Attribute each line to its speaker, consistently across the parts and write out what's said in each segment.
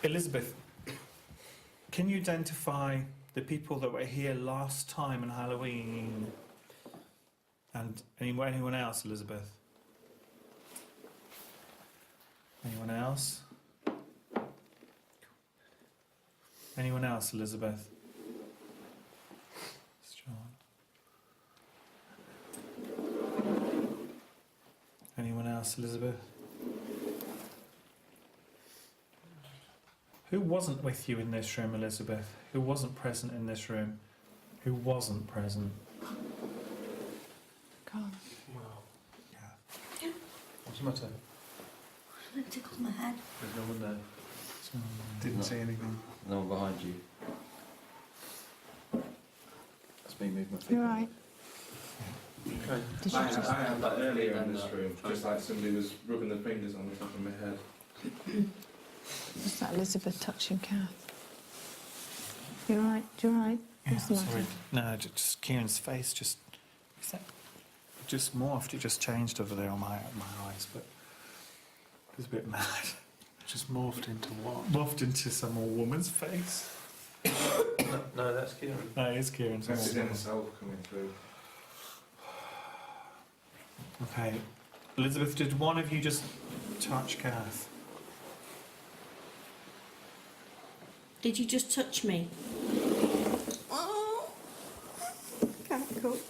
Speaker 1: Elizabeth, can you identify the people that were here last time on Halloween? And anyone else, Elizabeth? Anyone else? Anyone else, Elizabeth? It's John. Anyone else, Elizabeth? Who wasn't with you in this room, Elizabeth? Who wasn't present in this room? Who wasn't present?
Speaker 2: Carl.
Speaker 3: Wow.
Speaker 1: Yeah.
Speaker 3: What's the matter?
Speaker 4: It tickled my head.
Speaker 3: There's no one there.
Speaker 1: Didn't say anything.
Speaker 3: No one behind you. That's me moving my feet.
Speaker 2: You're right.
Speaker 3: Okay.
Speaker 2: Did you just...
Speaker 5: I had that earlier in this room, just like somebody was rubbing their fingers on the top of my head.
Speaker 2: Was that Elizabeth touching Kath? You're right. You're right.
Speaker 1: Yeah,
Speaker 2: What's the
Speaker 1: sorry.
Speaker 2: matter?
Speaker 1: No, just Kieran's face just... Is that... It just morphed, it just changed over there on my eyes, but... It was a bit mad.
Speaker 6: Just morphed into what?
Speaker 1: Morphed into some old woman's face.
Speaker 3: No, that's Kieran.
Speaker 1: No, it is Kieran's.
Speaker 5: That's his inner self coming through.
Speaker 1: Okay. Elizabeth, did one of you just touch Kath?
Speaker 4: Did you just touch me? Oh, can't cope.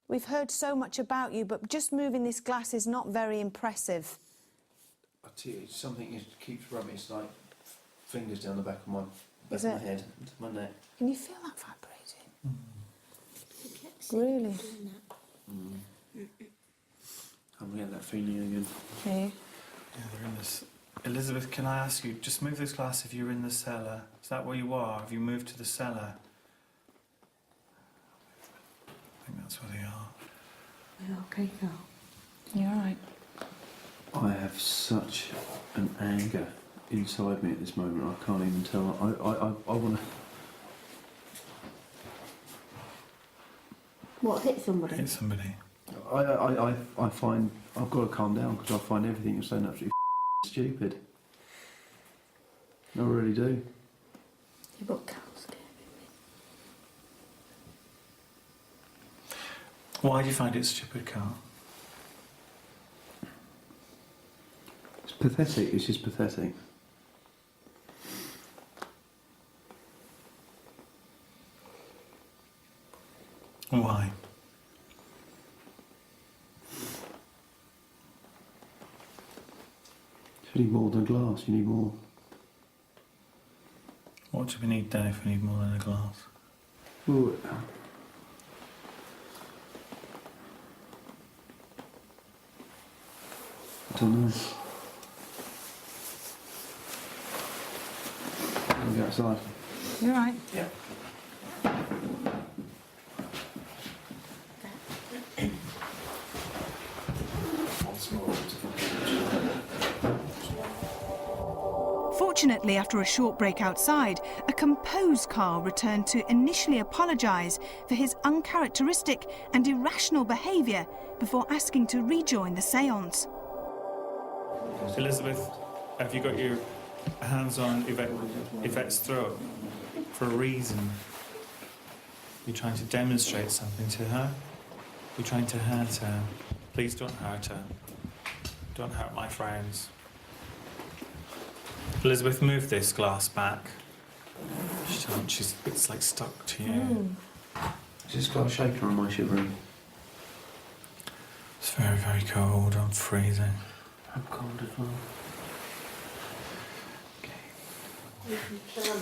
Speaker 2: We've heard so much about you, but just moving this glass is not very impressive.
Speaker 3: I tell you, it's something that keeps rubbing. It's like fingers down the back of my
Speaker 2: Is
Speaker 3: back of
Speaker 2: it?
Speaker 3: my head into my neck.
Speaker 2: Can you feel that vibrating? Really?
Speaker 6: I'm getting that feeling again.
Speaker 2: Okay.
Speaker 1: Yeah, they're in this... Elizabeth, can I ask you, just move this glass if you're in the cellar. Is that where you are? Have you moved to the cellar? I think that's where they are.
Speaker 4: Are you okay, Carl?
Speaker 2: You're all right.
Speaker 6: I have such an anger inside me at this moment. I can't even tell. I want to.
Speaker 4: What, hit somebody?
Speaker 1: Hit somebody.
Speaker 6: I find I've got to calm down because I find everything you're saying absolutely stupid. I really do.
Speaker 4: You got Carl scared of
Speaker 1: Why do you find it stupid, Carl?
Speaker 6: It's pathetic. It's just pathetic.
Speaker 1: Why?
Speaker 6: You need more than glass. You need more.
Speaker 1: What do we need then if we need more than a glass?
Speaker 6: Ooh. I don't know. I'll go outside.
Speaker 2: You're right.
Speaker 1: Yeah.
Speaker 7: Fortunately, after a short break outside, a composed Carl returned to initially apologise for his uncharacteristic and irrational behaviour before asking to rejoin the séance.
Speaker 1: Elizabeth, have you got your hands on Yvette's throat for a reason? You're trying to demonstrate something to her? You're trying to hurt her? Please don't hurt her. Don't hurt my friends. Elizabeth, move this glass back. It's like stuck to you.
Speaker 6: Is this glass shaking or am I shivering?
Speaker 1: It's very, very cold. I'm freezing.
Speaker 6: I'm cold as well.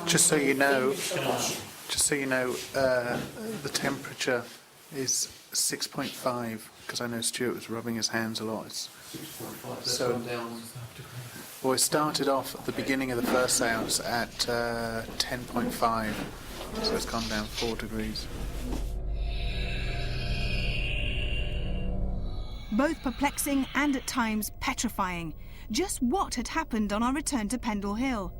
Speaker 8: Just so you know, the temperature is 6.5 because I know Stuart was rubbing his hands a lot. So, well, it started off at the beginning of the first seance at 10.5, so it's gone down 4 degrees.
Speaker 7: Both perplexing and at times petrifying. Just what had happened on our return to Pendle Hill?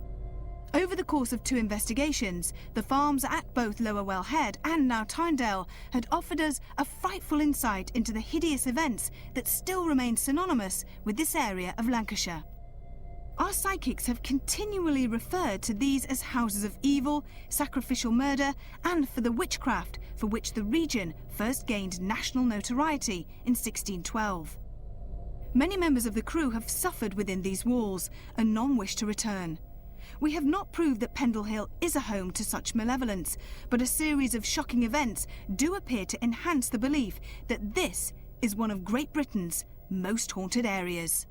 Speaker 7: Over the course of 2 investigations, the farms at both Lower Well Head and now Tynedale had offered us a frightful insight into the hideous events that still remain synonymous with this area of Lancashire. Our psychics have continually referred to these as houses of evil, sacrificial murder, and for the witchcraft for which the region first gained national notoriety in 1612. Many members of the crew have suffered within these walls, and none wish to return. We have not proved that Pendle Hill is a home to such malevolence, but a series of shocking events do appear to enhance the belief that this is one of Great Britain's most haunted areas.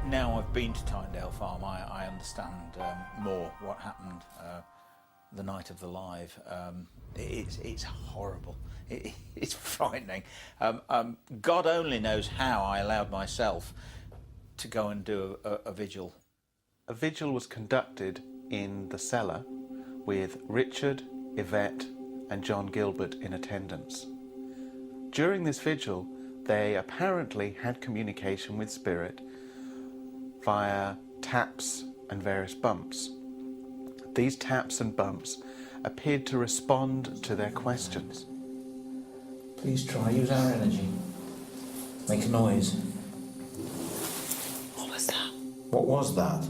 Speaker 9: Now I've been to Tynedale Farm, I understand more what happened the night of the live. It's horrible. It's frightening. God only knows how I allowed myself to go and do a vigil.
Speaker 6: A vigil was conducted in the cellar with Richard, Yvette and John Gilbert in attendance. During this vigil, they apparently had communication with spirit via taps and various bumps. These taps and bumps appeared to respond to their questions.
Speaker 9: Please try, use our energy. Make a noise.
Speaker 2: What was that?
Speaker 9: What was that?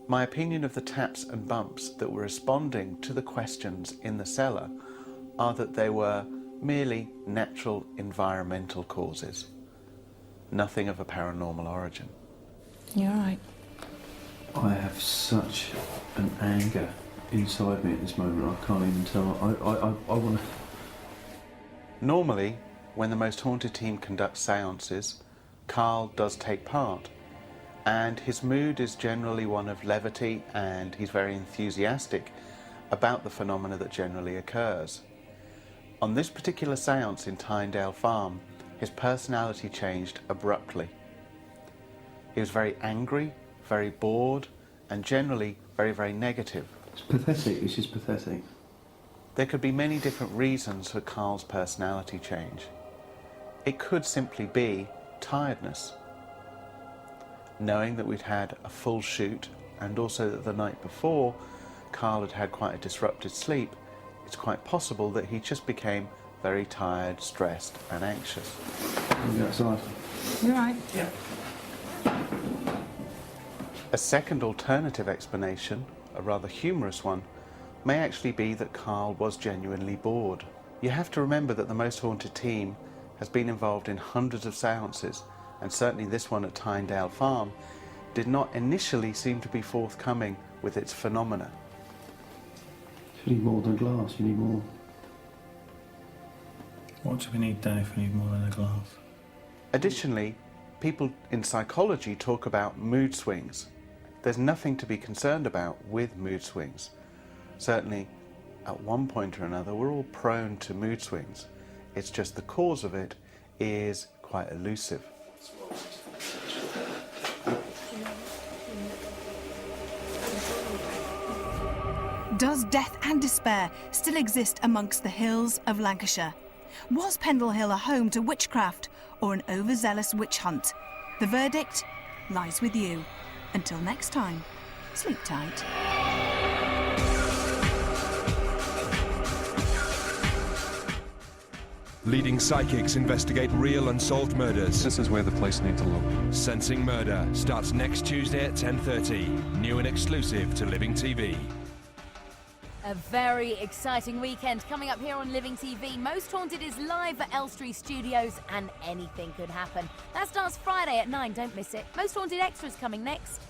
Speaker 6: My opinion of the taps and bumps that were responding to the questions in the cellar are that they were merely natural environmental causes, nothing of a paranormal origin.
Speaker 2: You're right.
Speaker 6: I have such an anger inside me at this moment, I can't even tell. I want to... Normally, when the Most Haunted team conducts seances, Carl does take part, and his mood is generally one of levity, and he's very enthusiastic about the phenomena that generally occurs. On this particular seance in Tynedale Farm, his personality changed abruptly. He was very angry, very bored, and generally very, very negative.
Speaker 3: It's pathetic, it's just pathetic.
Speaker 6: There could be many different reasons for Carl's personality change. It could simply be tiredness. Knowing that we'd had a full shoot, and also that the night before Carl had had quite a disrupted sleep, it's quite possible that he just became very tired, stressed and anxious.
Speaker 3: Go outside.
Speaker 2: You're right.
Speaker 3: Yeah.
Speaker 6: A second alternative explanation, a rather humorous one, may actually be that Carl was genuinely bored. You have to remember that the Most Haunted team has been involved in hundreds of seances, and certainly this one at Tynedale Farm did not initially seem to be forthcoming with its phenomena.
Speaker 3: You need more than glass, you need more.
Speaker 1: What do we need, Dave? We need more than a glass.
Speaker 6: Additionally, people in psychology talk about mood swings. There's nothing to be concerned about with mood swings. Certainly, at one point or another, we're all prone to mood swings. It's just the cause of it is quite elusive.
Speaker 7: Does death and despair still exist amongst the hills of Lancashire? Was Pendle Hill a home to witchcraft or an overzealous witch hunt? The verdict lies with you. Until next time, sleep tight.
Speaker 10: Leading psychics investigate real unsolved murders.
Speaker 11: This is where the police need to look.
Speaker 10: Sensing Murder starts next Tuesday at 10:30. New and exclusive to Living TV.
Speaker 12: A very exciting weekend coming up here on Living TV. Most Haunted is live at Elstree Studios and anything could happen. That starts Friday at 9, don't miss it. Most Haunted Extras coming next.